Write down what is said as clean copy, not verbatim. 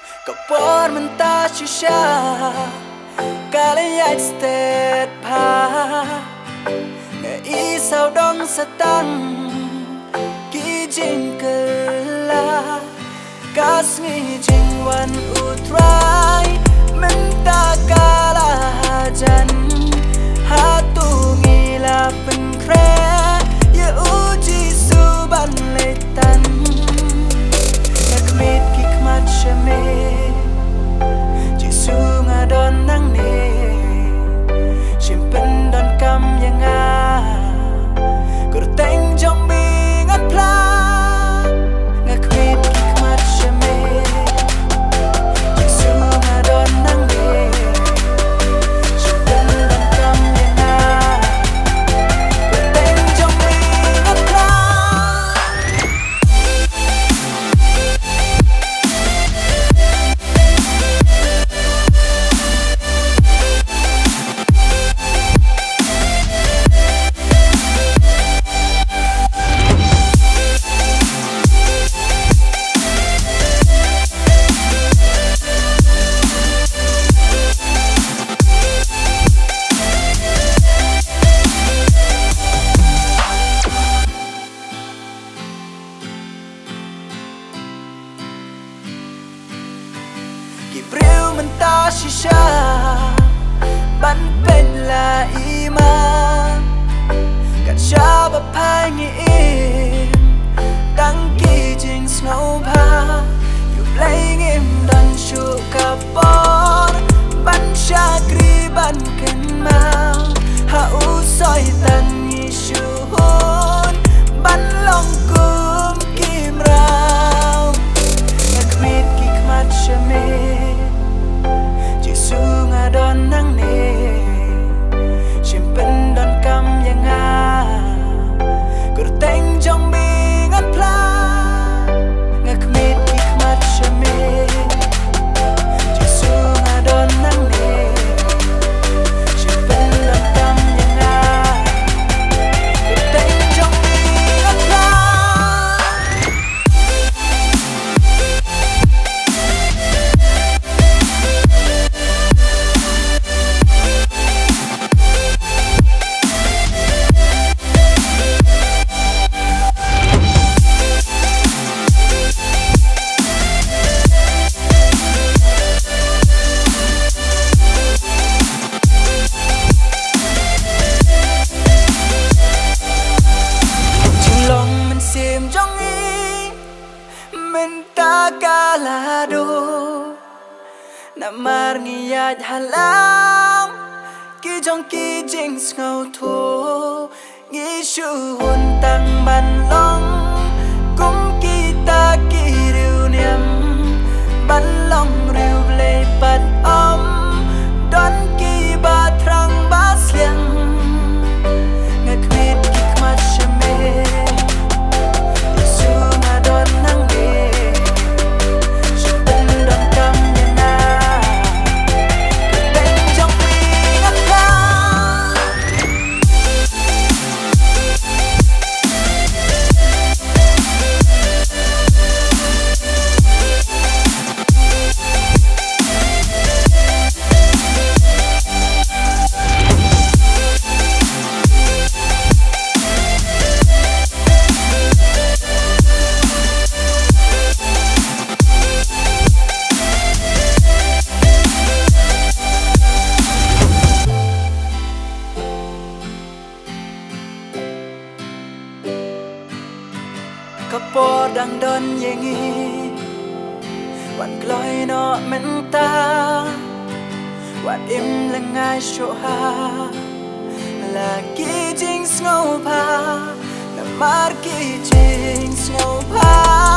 Kapor mentah shisha Kalian stet pa Ngai sao dong satang Ki jing kela Kas ngi jing wan utrai Mentah kala hajan Hatu ngila penkre Ya uji suban letan Nakmit kikmat syamit Sunga don nang ne Simpen don kam yang Kurteng jong bingat pla Ngakwit kikmat syame Sunga don nang ne Simpen don kam yang Kurteng jong bingat pla Kibriu mentah shisha Ban pen la iman Kan syaba pai ngim Dang ki jing snow pa Yup lay ngim dan syuk kapor Ban syakri ban ken mau Ha usoi tan ngi syuhun Ban long kum kim rau Ngakmit kikmat syamit Sunga don nang ne Simpen don kam yang Kurteng jong bingat pla Ngakmit kikmat syamit Sunga don nang ne Simpen don kam yang Kurteng jong bingat pla Minta kalado Namar ngiyad halam Ki jong ki jing ngau tho Ngi shu hun tang ban long Kum kita ki riu niam Ban long riu blei pat om Don ki ba trang ba sliang Ngakmit kikmat syamit Kapor dang don yengi Wan gloi no menta Wan im lengai syoha Lagi jing snow pa Namar ki jing snow pa